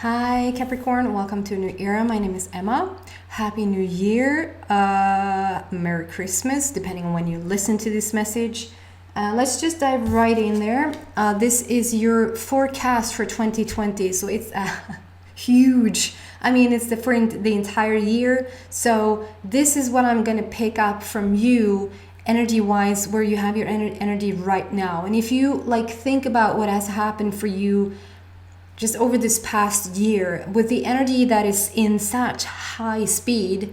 Hi Capricorn, welcome to a new era. My name is Emma. Happy New Year, Merry Christmas, depending on when you listen to this message. Let's just dive right in there. This is your forecast for 2020, so it's huge. I mean, it's for the entire year. So this is what I'm going to pick up from you energy-wise, where you have your energy right now. And if you think about what has happened for you just over this past year, with the energy that is in such high speed,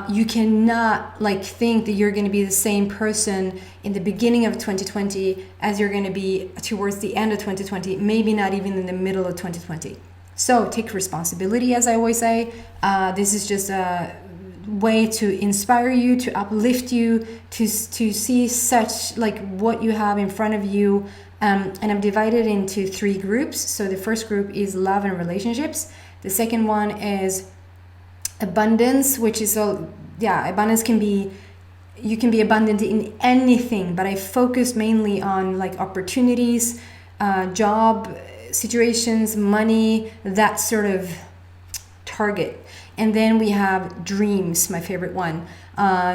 you cannot think that you're going to be the same person in the beginning of 2020 as you're going to be towards the end of 2020, maybe not even in the middle of 2020. So take responsibility, as I always say. This is just a way to inspire you, to uplift you, to see such what you have in front of you. And I'm divided into 3 groups. So the first group is love and relationships. The second one is abundance, which is abundance can be, you can be abundant in anything, but I focus mainly on opportunities, job situations, money, that sort of target. And then we have dreams, my favorite one.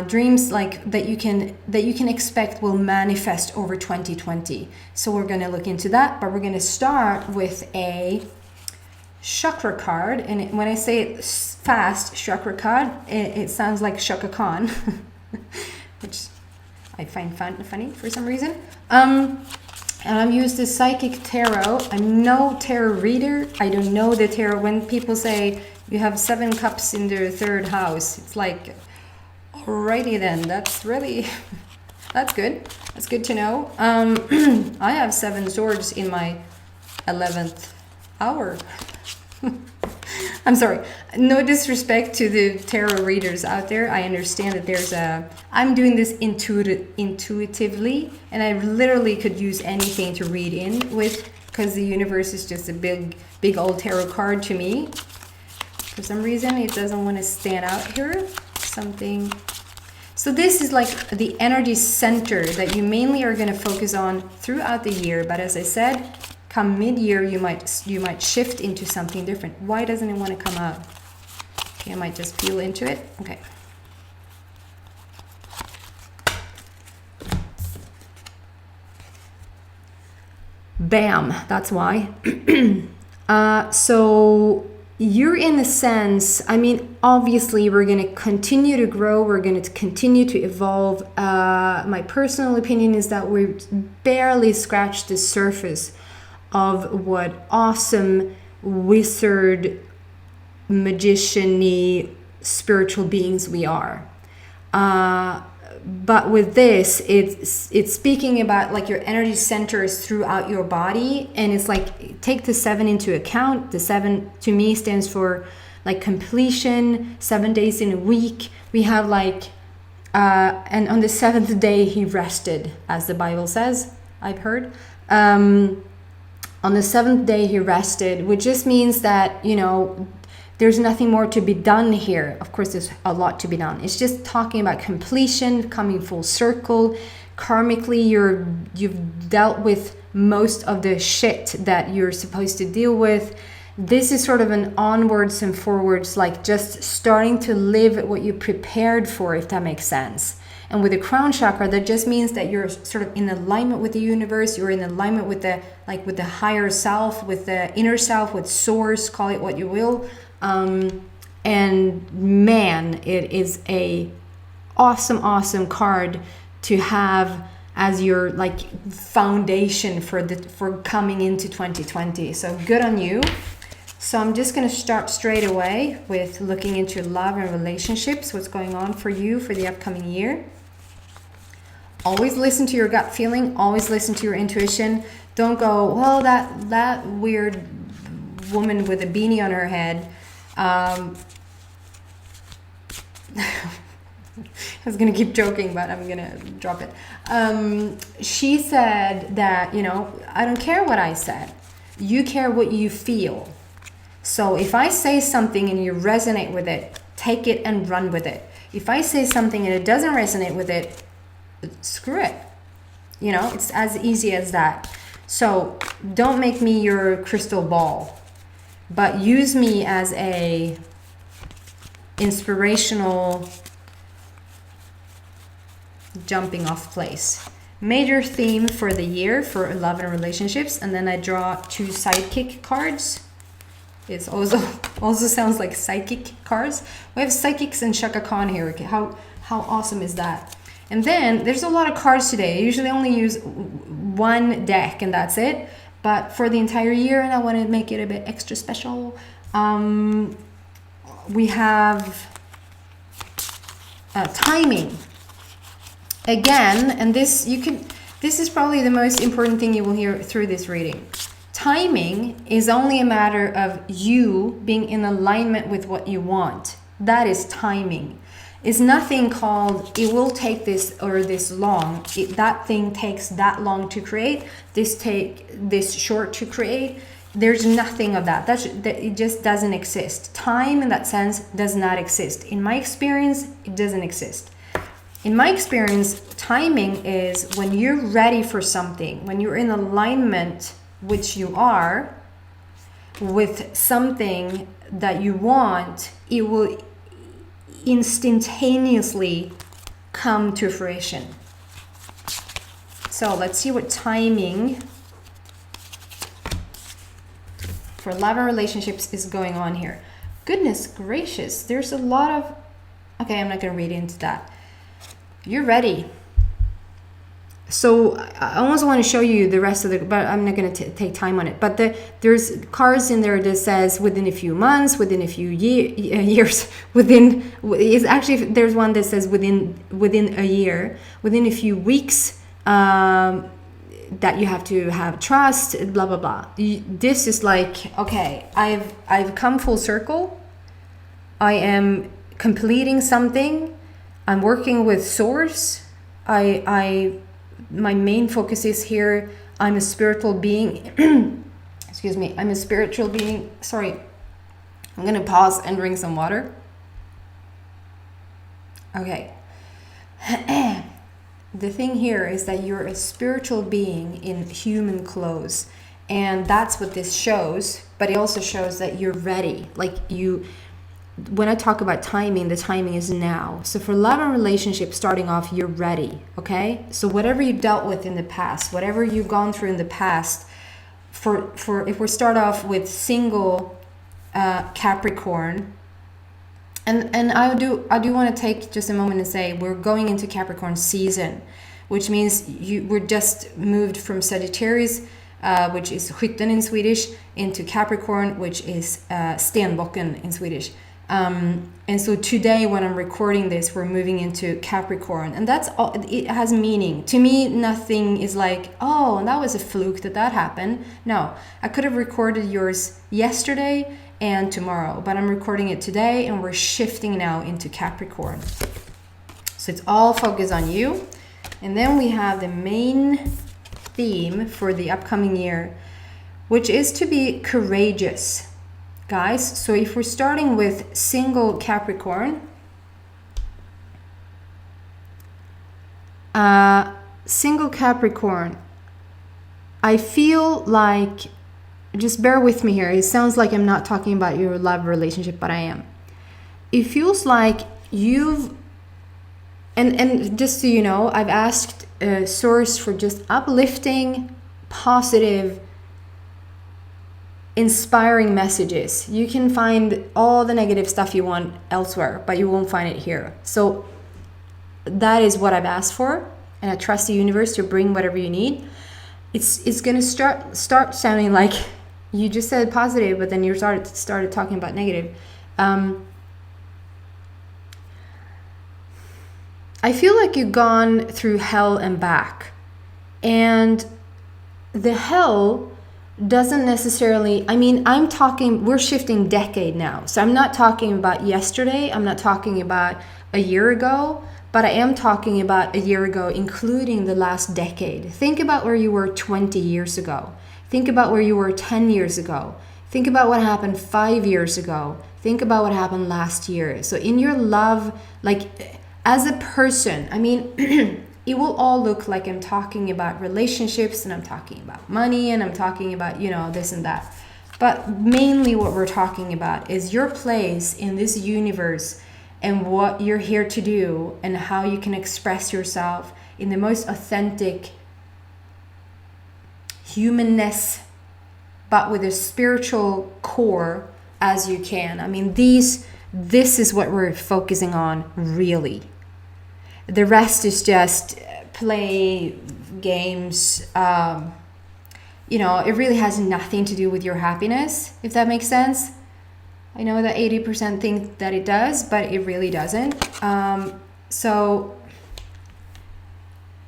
Dreams that you can expect will manifest over 2020. So we're going to look into that, but we're going to start with a chakra card. And when I say it fast, chakra card, it sounds like Shaka Khan, which I find funny for some reason. And I've used the Psychic Tarot. I'm no tarot reader. I don't know the tarot. When people say you have 7 cups in their 3rd house, it's like, alrighty then, that's good. That's good to know. I have 7 swords in my 11th hour. I'm sorry. No disrespect to the tarot readers out there. I understand that I'm doing this intuitively, and I literally could use anything to read in with, because the universe is just a big old tarot card to me. For some reason, it doesn't want to stand out here. So this is the energy center that you mainly are going to focus on throughout the year. But as I said, come mid-year, you might shift into something different. Why doesn't it want to come out? Okay, I might just feel into it. Okay. Bam, that's why. So you're in a sense, obviously we're going to continue to grow. We're going to continue to evolve. My personal opinion is that we barely scratched the surface of what awesome wizard, magician-y spiritual beings we are. But with this, it's speaking about your energy centers throughout your body, and it's take the 7 into account. The 7 to me stands for completion, 7 days in a week. We have and on the 7th day he rested, as the Bible says, I've heard. On the 7th day he rested, which just means that, there's nothing more to be done here. Of course, there's a lot to be done. It's just talking about completion, coming full circle. Karmically, you've dealt with most of the shit that you're supposed to deal with. This is sort of an onwards and forwards, just starting to live what you prepared for, if that makes sense. And with the crown chakra, that just means that you're sort of in alignment with the universe. You're in alignment with the higher self, with the inner self, with source, call it what you will. And man, it is a awesome card to have as your foundation for coming into 2020. So good on you. So I'm just going to start straight away with looking into love and relationships, what's going on for you for the upcoming year. Always listen to your gut feeling. Always listen to your intuition. Don't go, well, that weird woman with a beanie on her head. I was going to keep joking, but I'm going to drop it. She said that, I don't care what I said. You care what you feel. So if I say something and you resonate with it, take it and run with it. If I say something and it doesn't resonate with it, screw it. It's as easy as that. So don't make me your crystal ball. but use me as a inspirational jumping off place. Major theme for the year for love and relationships, and then I draw 2 sidekick cards. It's also sounds like psychic cards. We have psychics and Shaka Khan here. Okay, how awesome is that? And then there's a lot of cards today. I usually only use 1 deck and that's it. But for the entire year, and I want to make it a bit extra special, we have timing. Again, and this is probably the most important thing you will hear through this reading. Timing is only a matter of you being in alignment with what you want. That is timing. It's nothing called it will take this or this long. That thing takes that long to create. This short to create. There's nothing of that. It just doesn't exist. Time in that sense does not exist. In my experience, it doesn't exist. In my experience, timing is when you're ready for something, when you're in alignment, which you are, with something that you want, it will instantaneously come to fruition. So let's see what timing for love and relationships is going on here. Goodness gracious, there's a lot of... Okay, I'm not going to read into that. You're ready. So I almost want to show you the rest of the, but I'm not going to take time on it. But there's cards in there that says within a few months, within a few years, within, is actually, there's one that says within a year, within a few weeks, that you have to have trust, blah, blah, blah. This is like, okay, I've come full circle. I am completing something. I'm working with source. My main focus is here. I'm a spiritual being. Excuse me. I'm a spiritual being. Sorry. I'm going to pause and drink some water. Okay. The thing here is that you're a spiritual being in human clothes. And that's what this shows. But it also shows that you're ready. Like when I talk about timing, the timing is now. So for love and relationship starting off, you're ready, okay? So whatever you dealt with in the past, whatever you've gone through in the past, for if we start off with single Capricorn, and I do want to take just a moment and say we're going into Capricorn season, which means we're just moved from Sagittarius, which is Skytten in Swedish, into Capricorn, which is Stenbocken in Swedish. And so today when I'm recording this, we're moving into Capricorn, and that's all. It has meaning to me. Nothing is like, oh, that was a fluke that happened. No, I could have recorded yours yesterday and tomorrow, but I'm recording it today, and we're shifting now into Capricorn. So it's all focused on you. And then we have the main theme for the upcoming year, which is to be courageous. Guys, so if we're starting with single Capricorn, I feel like, just bear with me here, it sounds like I'm not talking about your love relationship, but I am. It feels like you've, and just so you know, I've asked source for just uplifting, positive, inspiring messages. You can find all the negative stuff you want elsewhere, but you won't find it here. So that is what I've asked for, and I trust the universe to bring whatever you need. It's gonna start sounding like you just said positive, but then you started talking about negative. I feel like you've gone through hell and back, and the hell doesn't necessarily, I mean, we're shifting decade now. So I'm not talking about yesterday. I'm not talking about a year ago, but I am talking about a year ago, including the last decade. Think about where you were 20 years ago. Think about where you were 10 years ago. Think about what happened 5 years ago. Think about what happened last year. So in your love, like as a person, I mean, it will all look like I'm talking about relationships, and I'm talking about money, and I'm talking about, this and that. But mainly what we're talking about is your place in this universe and what you're here to do and how you can express yourself in the most authentic humanness, but with a spiritual core as you can. I mean, this is what we're focusing on, really. The rest is just play games. It really has nothing to do with your happiness, if that makes sense. I know that 80% think that it does, but it really doesn't.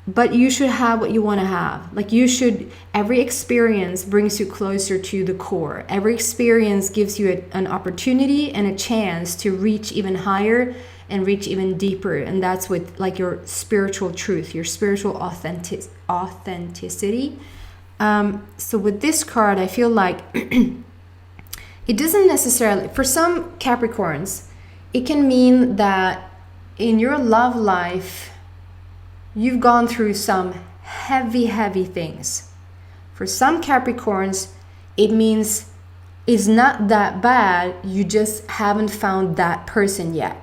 But you should have what you want to have. Like every experience brings you closer to the core. Every experience gives you an opportunity and a chance to reach even higher and reach even deeper. And that's with like your spiritual truth, your spiritual authenticity. So with this card, I feel like it doesn't necessarily, for some Capricorns, it can mean that in your love life, you've gone through some heavy things. For some Capricorns, it means it's not that bad. You just haven't found that person yet.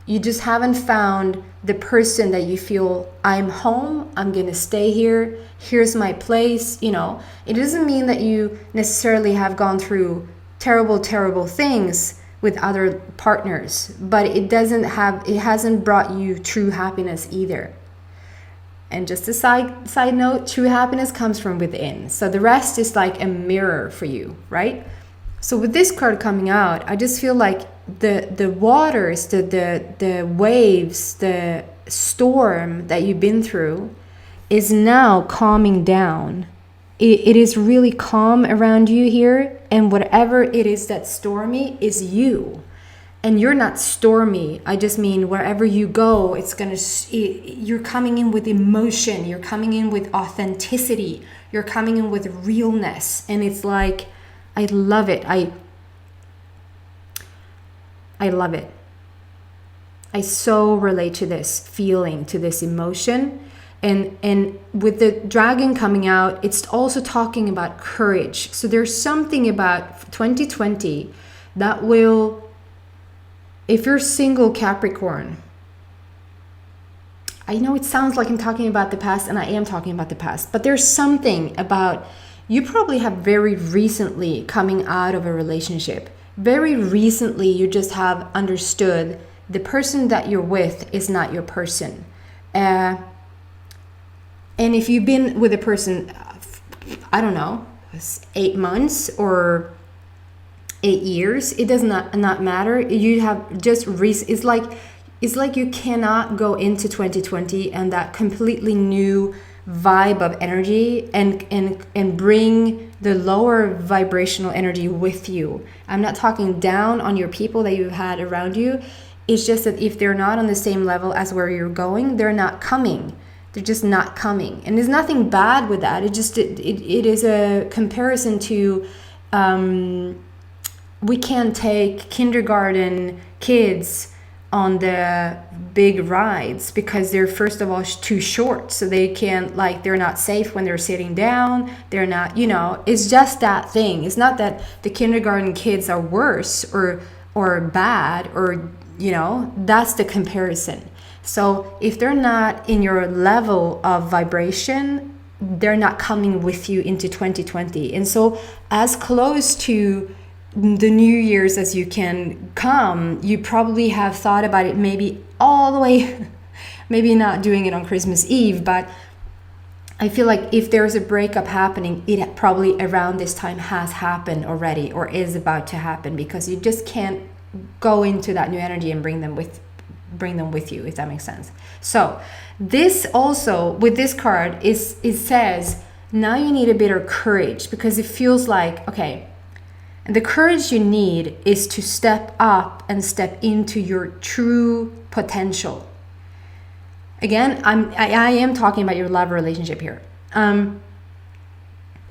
You just haven't found the person that you feel, I'm home, I'm going to stay here, here's my place. It doesn't mean that you necessarily have gone through terrible things with other partners, but it hasn't brought you true happiness either. And just a side note, true happiness comes from within. So the rest is like a mirror for you, right? So with this card coming out, I just feel like the waters, the waves, the storm that you've been through is now calming down. It is really calm around you here, and whatever it is that's stormy is you. And you're not stormy. I just mean wherever you go, you're coming in with emotion. You're coming in with authenticity. You're coming in with realness. And it's like, I love it. I love it. I so relate to this feeling, to this emotion. And with the dragon coming out, it's also talking about courage. So there's something about 2020 that will, if you're single Capricorn, I know it sounds like I'm talking about the past, and I am talking about the past, but there's something about, you probably have very recently coming out of a relationship. Very recently, you just have understood the person that you're with is not your person. And if you've been with a person, I don't know, 8 months or 8 years, it does not matter. You have just it's like you cannot go into 2020 and that completely new vibe of energy and bring the lower vibrational energy with you. I'm not talking down on your people that you've had around you. It's just that if they're not on the same level as where you're going, they're not coming. They're just not coming. And there's nothing bad with that. It is a comparison to we can't take kindergarten kids on the big rides because they're, first of all, too short. So they can't, they're not safe when they're sitting down. They're not, it's just that thing. It's not that the kindergarten kids are worse or bad or, that's the comparison. So if they're not in your level of vibration, they're not coming with you into 2020. And so as close to the New Year's as you can come, you probably have thought about it maybe all the way, maybe not doing it on Christmas Eve, but I feel like if there's a breakup happening, it probably around this time has happened already or is about to happen, because you just can't go into that new energy and bring them with you, if that makes sense. So this also, with this card, it says now you need a bit of courage, because it feels like, okay, and the courage you need is to step up and step into your true potential. Again, I am talking about your love relationship here,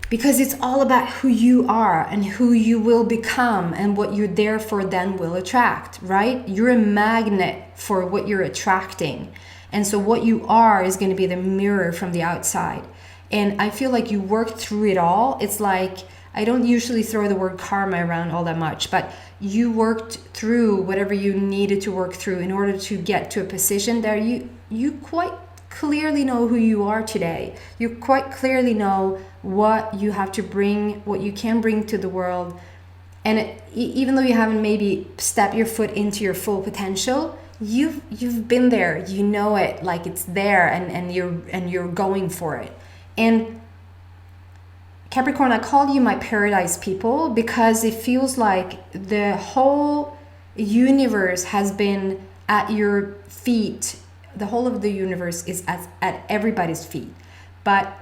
because it's all about who you are and who you will become and what you're there for then will attract, right? You're a magnet for what you're attracting. And so what you are is going to be the mirror from the outside. And I feel like you worked through it all. It's like, I don't usually throw the word karma around all that much, but you worked through whatever you needed to work through in order to get to a position that you quite clearly know who you are today. You quite clearly know what you have to bring, what you can bring to the world. And even though you haven't maybe stepped your foot into your full potential, you've been there, you know it, like it's there, and you're going for it. And Capricorn, I call you my paradise people because it feels like the whole universe has been at your feet. The whole of the universe is at everybody's feet. But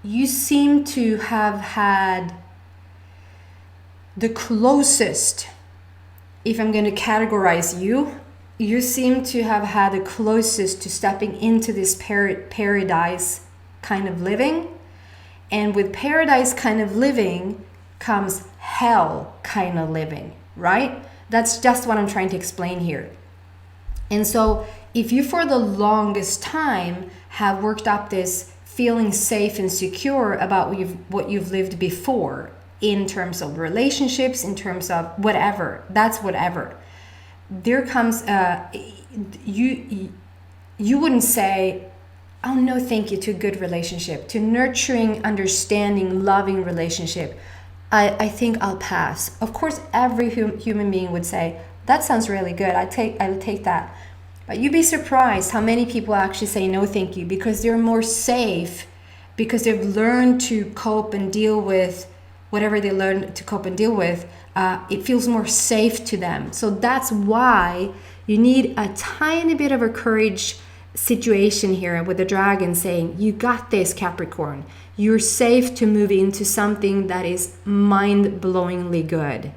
you seem to have had the closest, if I'm going to categorize you, you seem to have had the closest to stepping into this paradise kind of living. And with paradise kind of living comes hell kind of living, right? That's just what I'm trying to explain here. And so if you for the longest time have worked up this feeling safe and secure about what you've lived before in terms of relationships, in terms of whatever, that's whatever. There comes you wouldn't say, oh no thank you, to a good relationship, to nurturing, understanding, loving relationship. I think I'll pass. Of course every human being would say that sounds really good, I'll take that. But you'd be surprised how many people actually say no thank you, because they're more safe, because they've learned to cope and deal with whatever they learn to cope and deal with. It feels more safe to them. So that's why you need a tiny bit of a courage situation here with the dragon saying, you got this, Capricorn. You're safe to move into something that is mind-blowingly good.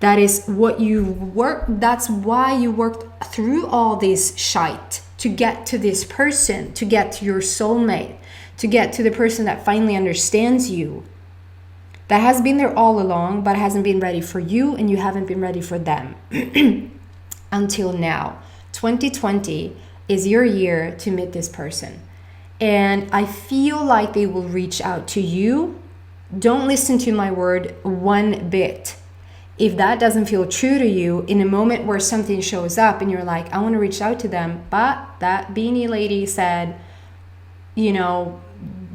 That is what you work. That's why you worked through all this shite to get to this person, to get to your soulmate, to get to the person that finally understands you, that has been there all along but hasn't been ready for you, and you haven't been ready for them until now. 2020 is your year to meet this person, and I feel like they will reach out to you. Don't listen to my word one bit. If that doesn't feel true to you, in a moment where something shows up and you're like, I want to reach out to them, but that beanie lady said, you know,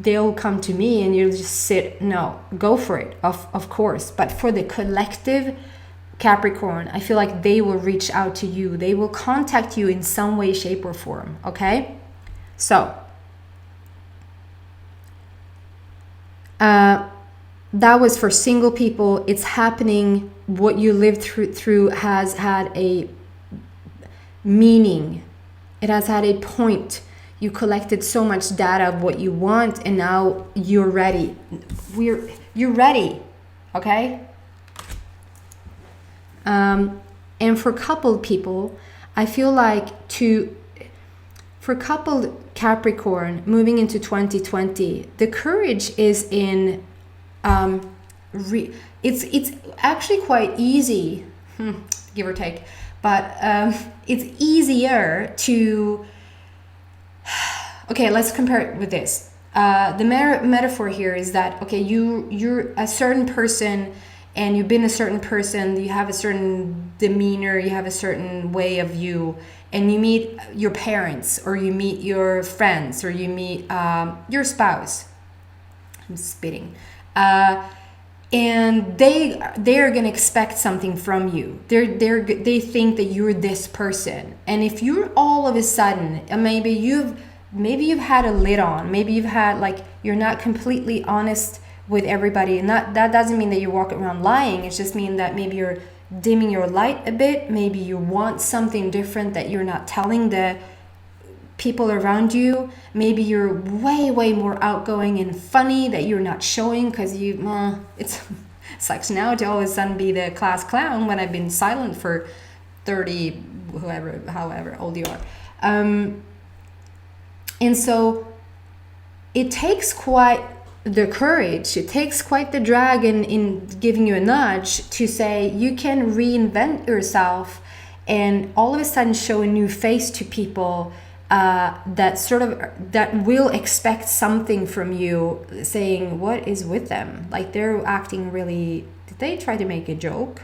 they'll come to me, and you'll just sit, no, go for it, of course. But for the collective Capricorn, I feel like they will reach out to you. They will contact you in some way, shape, or form, okay? So, that was for single people. It's happening. What you lived through has had a meaning. It has had a point. You collected so much data of what you want, and now you're ready. You're ready, okay? And for coupled people, I feel like for coupled Capricorn moving into 2020, the courage is in, it's actually quite easy, give or take, but it's easier to, okay, let's compare it with this. The metaphor here is that, okay, you're a certain person, and you've been a certain person, you have a certain demeanor, you have a certain way of you, and you meet your parents, or you meet your friends, or you meet your spouse. I'm spitting. And they're gonna expect something from you. They think that you're this person, and if you're all of a sudden, maybe you've had a lid on, maybe you've had, like, you're not completely honest with everybody, and that doesn't mean that you walk around lying. It just means that maybe you're dimming your light a bit. Maybe you want something different that you're not telling the people around you. Maybe you're way more outgoing and funny that you're not showing because it sucks now to all of a sudden be the class clown when I've been silent for 30, however old you are. And so it takes quite the courage, it takes quite the dragon in giving you a nudge to say you can reinvent yourself and all of a sudden show a new face to people that will expect something from you, saying, what is with them? Like, they're acting really, did they try to make a joke?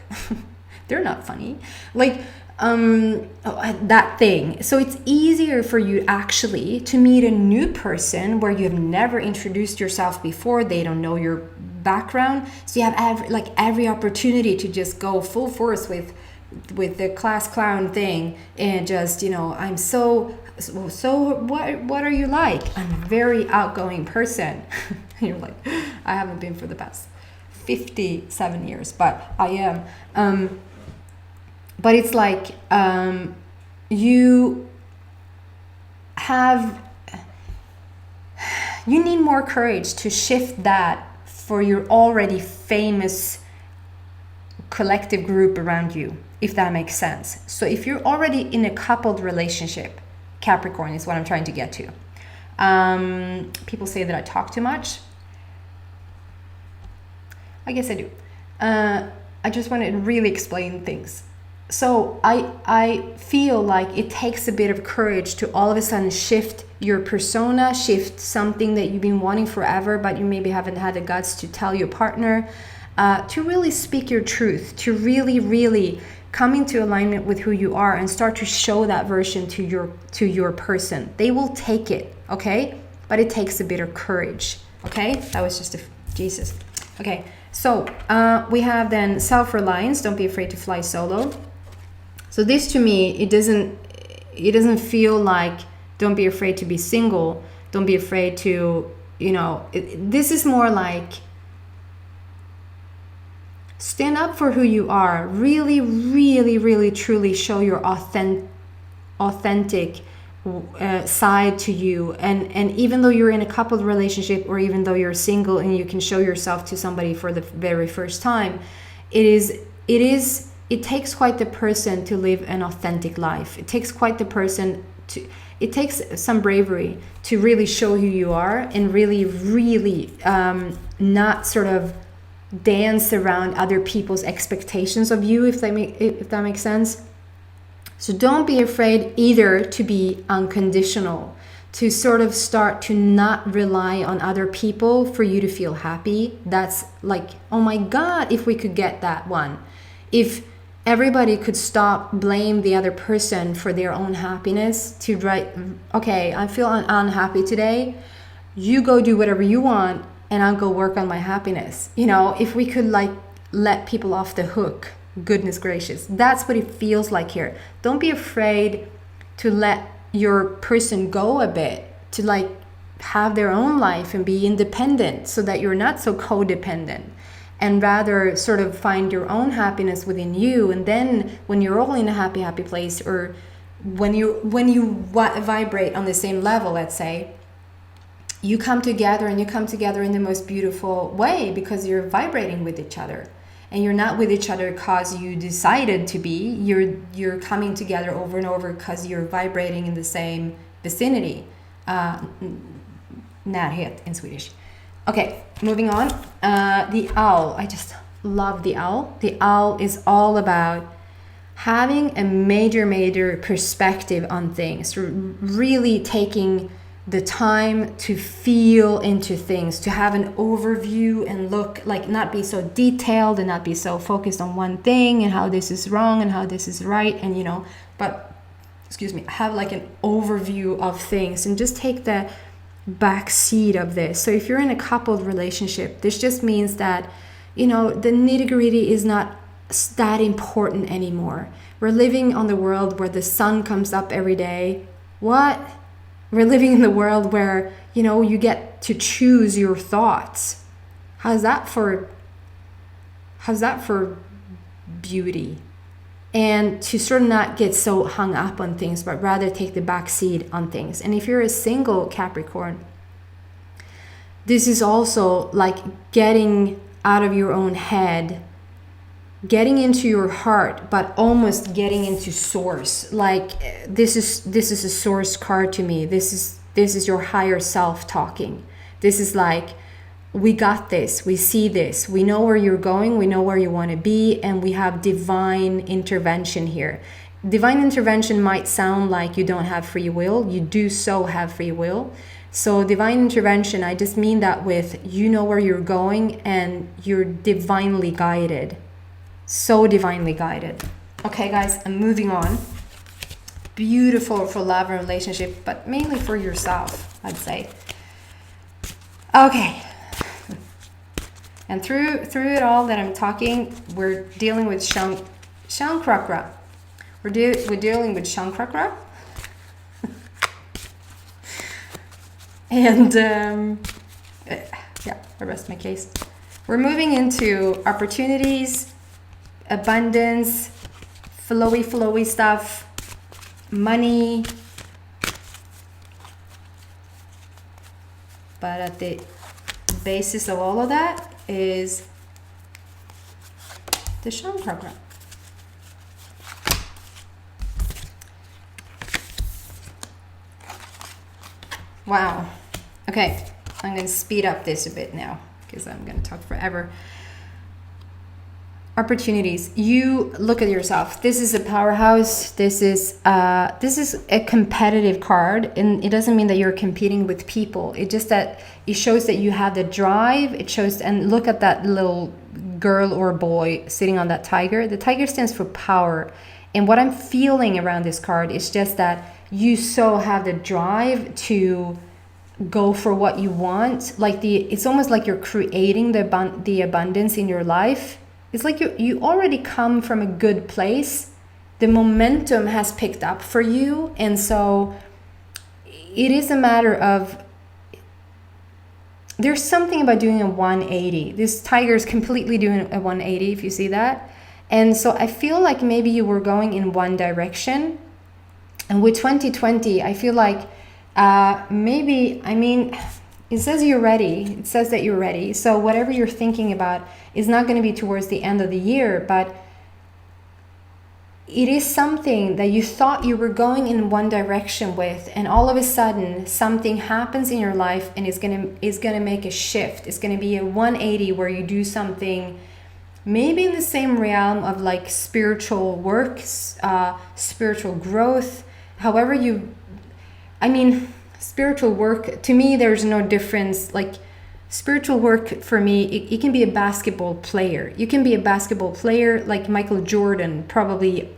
They're not funny. Like, that thing. So it's easier for you actually to meet a new person where you have never introduced yourself before. They don't know your background. So you have every opportunity to just go full force with the class clown thing, and just, I'm so what are you like? I'm a very outgoing person. You're like, I haven't been for the past 57 years, but I am. But it's like, you need more courage to shift that for your already famous collective group around you, if that makes sense. So if you're already in a coupled relationship, Capricorn is what I'm trying to get to. People say that I talk too much. I guess I do. I just want to really explain things. So I feel like it takes a bit of courage to all of a sudden shift your persona, shift something that you've been wanting forever, but you maybe haven't had the guts to tell your partner, to really speak your truth, to really, really come into alignment with who you are and start to show that version to your person. They will take it, okay? But it takes a bit of courage, okay? That was just Jesus. Okay, so we have then self-reliance. Don't be afraid to fly solo. So this, to me, it doesn't feel like don't be afraid to be single. Don't be afraid to, this is more like stand up for who you are. Really, really, really, truly show your authentic side to you. And even though you're in a coupled relationship, or even though you're single and you can show yourself to somebody for the very first time, it takes quite the person to live an authentic life. It takes quite the person it takes some bravery to really show who you are, and really, really not sort of dance around other people's expectations of you, if that makes sense. So don't be afraid either to be unconditional, to sort of start to not rely on other people for you to feel happy. That's like, oh my God, if we could get that one. If everybody could stop blame the other person for their own happiness, to write, okay, I feel unhappy today. You go do whatever you want, and I'll go work on my happiness. If we could let people off the hook, goodness gracious, that's what it feels like here. Don't be afraid to let your person go a bit, to have their own life and be independent, so that you're not so codependent, and rather sort of find your own happiness within you. And then when you're all in a happy place, or when you vibrate on the same level, let's say, you come together, and you come together in the most beautiful way, because you're vibrating with each other. And you're not with each other because you decided to be. You're coming together over and over because you're vibrating in the same vicinity. Närhet in Swedish. Okay, moving on. The owl. I just love the owl. The owl is all about having a major perspective on things. Really taking the time to feel into things, to have an overview and look, not be so detailed and not be so focused on one thing and how this is wrong and how this is right, and but have an overview of things and just take the back seat of this. So if you're in a coupled relationship, this just means that the nitty-gritty is not that important anymore. We're living on the world where the sun comes up every day. What? We're living in the world where, you get to choose your thoughts. How's that for beauty? And to sort of not get so hung up on things, but rather take the back seat on things. And if you're a single Capricorn, this is also like getting out of your own head, getting into your heart, but almost getting into source. This is a source card to me. This is your higher self talking. This is we got this, we see this, we know where you're going, we know where you want to be, and we have divine intervention here. divine intervention might sound like you don't have free will. You do so have free will. So divine intervention, I just mean that with, you know where you're going and you're divinely guided. So divinely guided. Okay, guys, I'm moving on. Beautiful for love and relationship, but mainly for yourself, I'd say. Okay. And through it all that I'm talking, we're dealing with Shankrakra. We're dealing with Shankrakra. And yeah, I rest my case. We're moving into opportunities, abundance, flowy stuff, money. But at the basis of all of that is the Shankrakra. Wow. Okay, I'm going to speed up this a bit now because I'm going to talk forever. Opportunities. You look at yourself. This is a powerhouse. This is a competitive card, and it doesn't mean that you're competing with people. It just that it shows that you have the drive. It shows, and look at that little girl or boy sitting on that tiger. The tiger stands for power, and what I'm feeling around this card is just that you so have the drive to go for what you want. Like it's almost like you're creating the abundance in your life. It's like you already come from a good place. The momentum has picked up for you, and so it is a matter of, there's something about doing a 180. This tiger is completely doing a 180, if you see that. And so I feel like maybe you were going in one direction. And with 2020, I feel like it says you're ready. It says that you're ready. So whatever you're thinking about is not going to be towards the end of the year, but it is something that you thought you were going in one direction with, and all of a sudden something happens in your life and it's gonna make a shift. It's gonna be a 180 where you do something maybe in the same realm of like spiritual work, spiritual growth. However spiritual work, to me, there's no difference. Like spiritual work for me, it can be a basketball player. You can be a basketball player like Michael Jordan, probably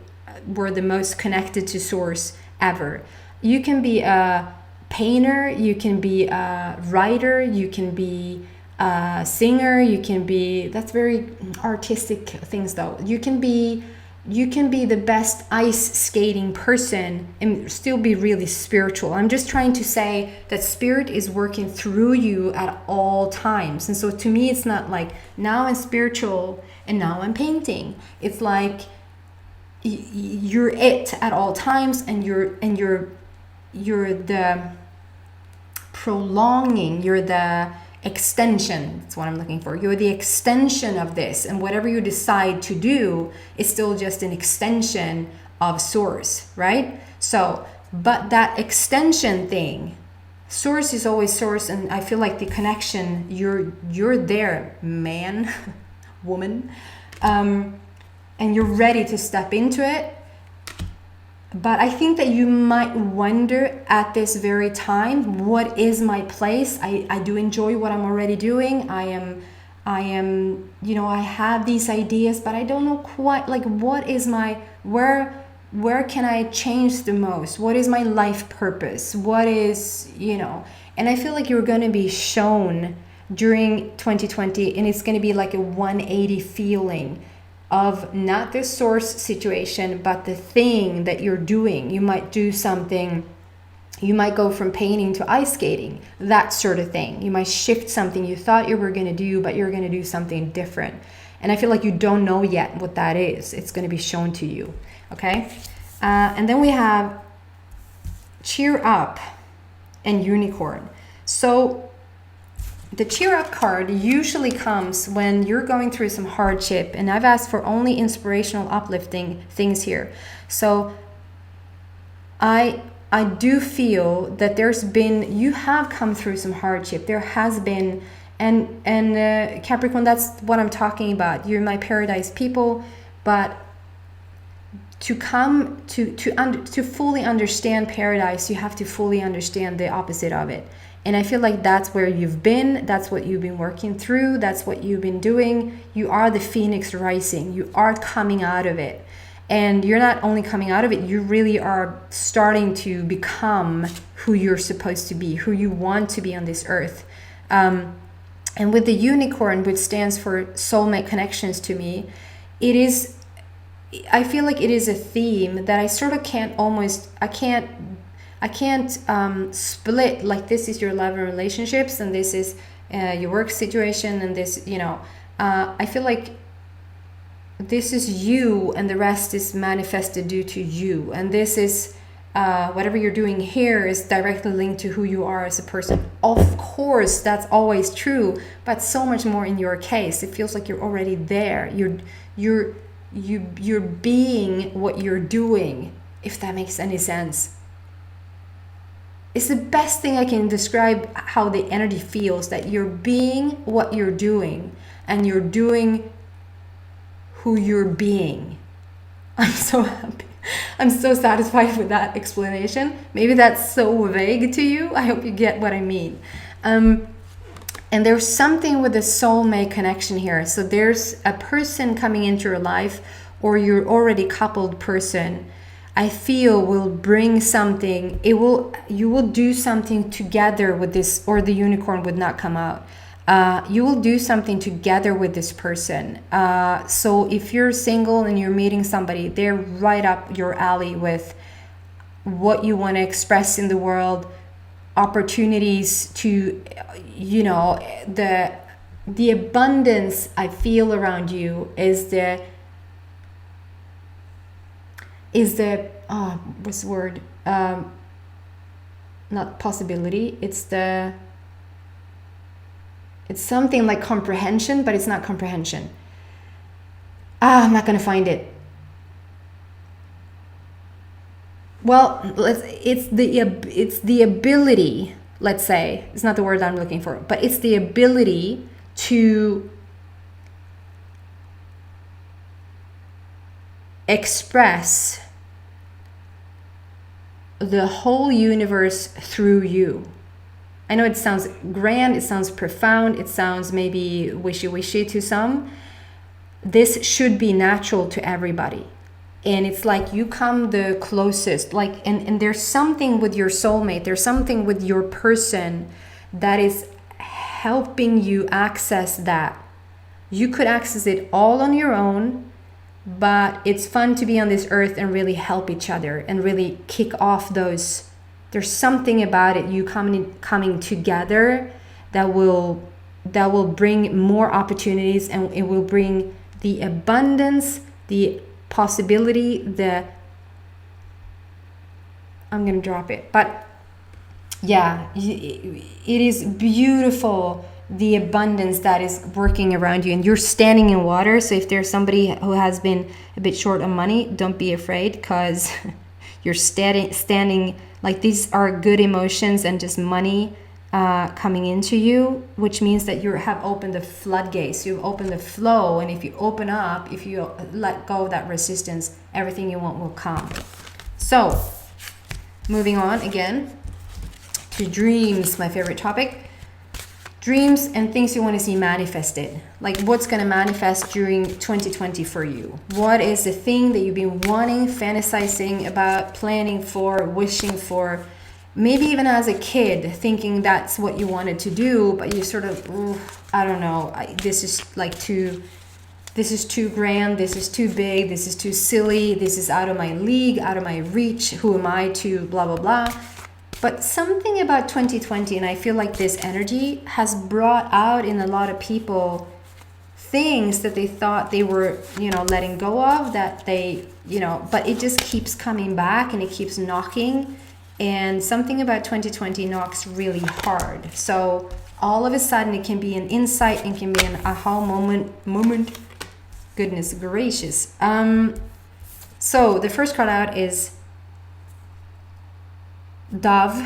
were the most connected to source ever. You can be a painter, you can be a writer, you can be a singer, you can be, that's very artistic things though. You can be the best ice skating person and still be really spiritual. I'm just trying to say that spirit is working through you at all times. And so to me, it's not like now I'm spiritual and now I'm painting. It's like you're it at all times, and you're the prolonging, you're the extension. That's what I'm looking for. You're the extension of this, and whatever you decide to do is still just an extension of source, right? So, but that extension thing, source is always source, and I feel like the connection, you're there, man, woman, and you're ready to step into it. But I think that you might wonder at this very time, what is my place? I do enjoy what I'm already doing. I am, I have these ideas, but I don't know quite like what is my, where can I change the most? What is my life purpose? What is, and I feel like you're going to be shown during 2020, and it's going to be like a 180 feeling of not the source situation, but the thing that you're doing. You might do something, you might go from painting to ice skating, that sort of thing. You might shift something you thought you were going to do, but you're going to do something different. And I feel like you don't know yet what that is. It's going to be shown to you, okay? And then we have Cheer Up and Unicorn. So the cheer up card usually comes when you're going through some hardship, and I've asked for only inspirational, uplifting things here. So I do feel that you have come through some hardship. There has been, and Capricorn, that's what I'm talking about. You're my paradise people, but to fully understand paradise, you have to fully understand the opposite of it. And I feel like that's where you've been, that's what you've been working through, that's what you've been doing. You are the phoenix rising, you are coming out of it. And you're not only coming out of it, you really are starting to become who you're supposed to be, who you want to be on this earth. And with the unicorn, which stands for soulmate connections to me, I feel like it is a theme that I sort of I can't split, like this is your love and relationships and this is your work situation and this, I feel like this is you and the rest is manifested due to you. And this is whatever you're doing here is directly linked to who you are as a person. Of course, that's always true, but so much more in your case. It feels like you're already there. You're being what you're doing, if that makes any sense. It's the best thing I can describe how the energy feels, that you're being what you're doing and you're doing who you're being. I'm so happy. I'm so satisfied with that explanation. Maybe that's so vague to you. I hope you get what I mean. And there's something with the soulmate connection here. So there's a person coming into your life, or you're already coupled person, I feel will bring something. You will do something together with this, or the unicorn would not come out. You will do something together with this person. So if you're single and you're meeting somebody, they're right up your alley with what you want to express in the world, opportunities to, the abundance I feel around you is the what's the word? Not possibility. It's something like comprehension, but it's not comprehension. I'm not gonna find it. Well, it's the ability, let's say, it's not the word I'm looking for, but it's the ability to express the whole universe through you. I know it sounds grand, it sounds profound, it sounds maybe wishy-wishy to some. This should be natural to everybody. And it's like you come the closest, like, and there's something with your soulmate, there's something with your person that is helping you access that. You could access it all on your own, but it's fun to be on this earth and really help each other and really kick off those. There's something about it, you coming together that will bring more opportunities, and it will bring the abundance, the possibility, I'm gonna drop it, but yeah, it is beautiful, the abundance that is working around you. And you're standing in water, so if there's somebody who has been a bit short on money, don't be afraid, because you're standing like these are good emotions and just money coming into you, which means that you have opened the floodgates, you've opened the flow. And if you open up, if you let go of that resistance, everything you want will come. So moving on again to dreams, my favorite topic. Dreams and things you want to see manifested. Like what's going to manifest during 2020 for you? What is the thing that you've been wanting, fantasizing about, planning for, wishing for? Maybe even as a kid, thinking that's what you wanted to do, but you sort of, I don't know, this is too grand, this is too big, this is too silly, this is out of my league, out of my reach, who am I to blah, blah, blah. But something about 2020, and I feel like this energy has brought out in a lot of people things that they thought they were, letting go of, that they, but it just keeps coming back and it keeps knocking. And something about 2020 knocks really hard. So all of a sudden it can be an insight, it can be an aha moment. Goodness gracious. So the first card out is Dove.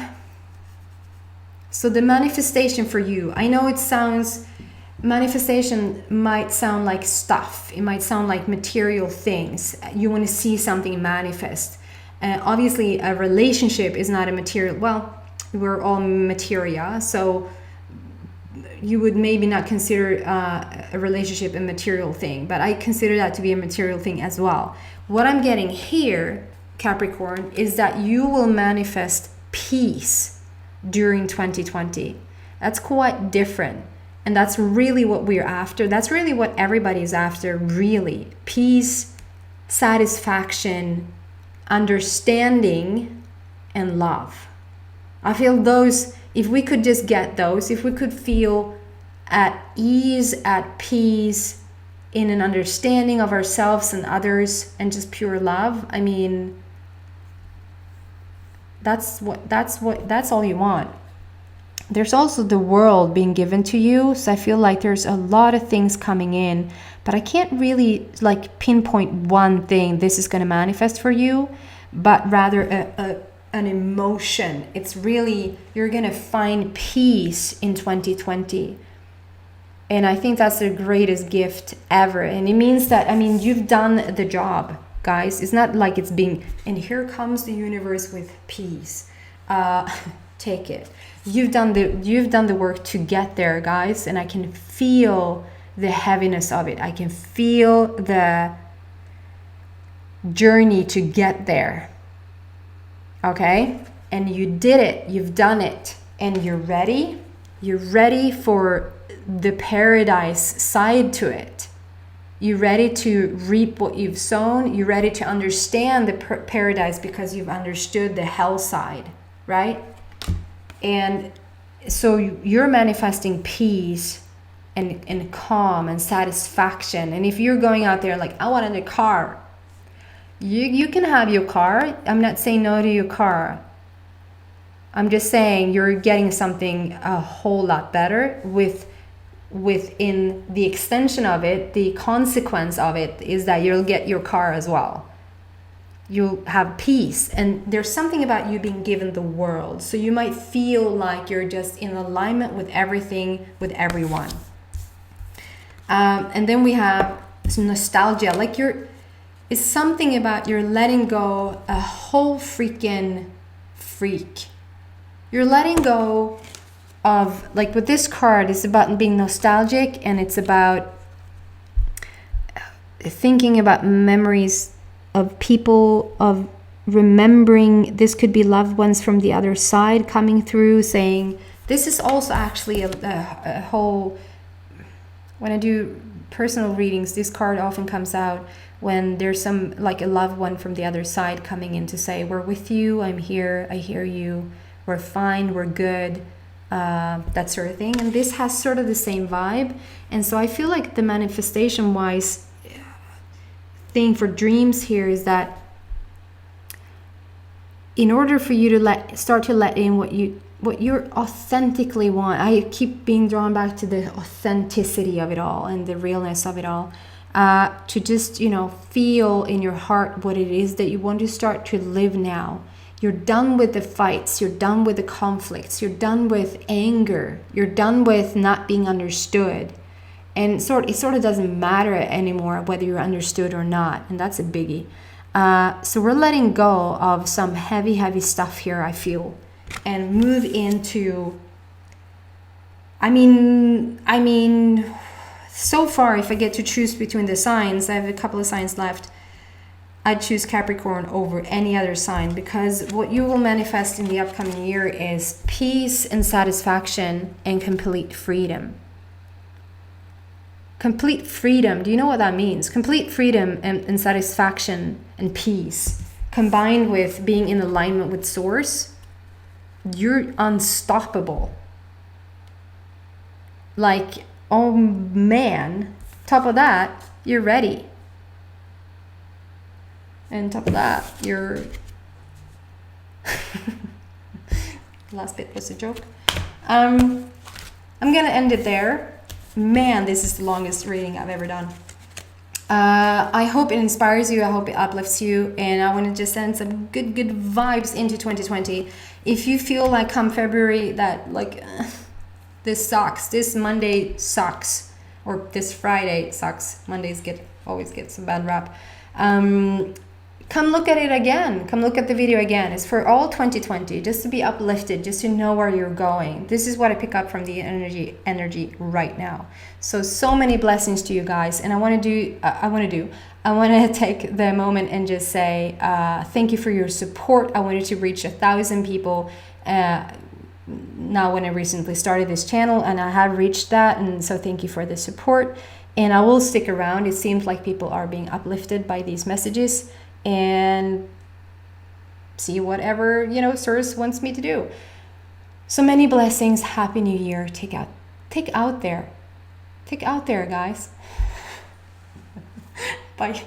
So the manifestation for you, I know it sounds manifestation might sound like stuff. It might sound like material things. You want to see something manifest. Obviously, a relationship is not a material. Well, we're all materia, so you would maybe not consider a relationship a material thing, but I consider that to be a material thing as well. What I'm getting here, Capricorn, is that you will manifest peace during 2020. That's quite different. And that's really what we're after. That's really what everybody is after, really. Peace, satisfaction, understanding, and love. I feel those, if we could just get those, if we could feel at ease, at peace, in an understanding of ourselves and others, and just pure love, I mean, that's all you want. There's also the world being given to you, so I feel like there's a lot of things coming in, but I can't really like pinpoint one thing this is going to manifest for you, but rather an emotion. It's really, you're going to find peace in 2020. And I think that's the greatest gift ever. And it means that, I mean, you've done the job, guys. It's not like it's being, and here comes the universe with peace. Take it. You've done the work to get there, guys, and I can feel the heaviness of it. I can feel the journey to get there. Okay? And you did it. You've done it. And you're ready. You're ready for the paradise side to it. You're ready to reap what you've sown. You're ready to understand the paradise because you've understood the hell side, right? And so you're manifesting peace and calm and satisfaction. And if you're going out there like, I wanted a car, you can have your car. I'm not saying no to your car. I'm just saying you're getting something a whole lot better within the extension of it. The consequence of it is that you'll get your car as well. You'll have peace, and there's something about you being given the world, so you might feel like you're just in alignment with everything, with everyone. And then we have some nostalgia, like it's something about you're letting go a whole freaking freak. You're letting go of, like with this card, it's about being nostalgic, and it's about thinking about memories of people, of remembering. This could be loved ones from the other side coming through, saying, this is also actually a whole, when I do personal readings, this card often comes out when there's some, like a loved one from the other side coming in to say, we're with you, I'm here, I hear you, we're fine, we're good, that sort of thing. And this has sort of the same vibe. And so I feel like the manifestation wise thing for dreams here is that in order for you to start to let in what you authentically want, I keep being drawn back to the authenticity of it all and the realness of it all, to just, feel in your heart what it is that you want to start to live now. You're done with the fights, you're done with the conflicts, you're done with anger, you're done with not being understood. And it sort of doesn't matter anymore whether you're understood or not. And that's a biggie. So we're letting go of some heavy stuff here, I feel. And move into... I mean, so far, if I get to choose between the signs, I have a couple of signs left. I'd choose Capricorn over any other sign, because what you will manifest in the upcoming year is peace and satisfaction and complete freedom. Complete freedom. Do you know what that means? Complete freedom and satisfaction and peace combined with being in alignment with Source. You're unstoppable. Like, oh man, top of that, you're ready. And top of that, you're... Last bit was a joke. I'm gonna end it there. Man, this is the longest reading I've ever done. I hope it inspires you. I hope it uplifts you. And I want to just send some good vibes into 2020. If you feel like come February that like this sucks, this Monday sucks, or this Friday. It sucks. Mondays always gets a bad rap. Come look at it again. Come look at the video again. It's for all 2020, just to be uplifted, just to know where you're going. This is what I pick up from the energy right now. So many blessings to you guys. And I want to take the moment and just say thank you for your support. I wanted to reach 1,000 people now when I recently started this channel, and I have reached that. And so thank you for the support. And I will stick around. It seems like people are being uplifted by these messages, and see whatever, Source wants me to do. So many blessings. Happy New Year. Take out there, guys. Bye.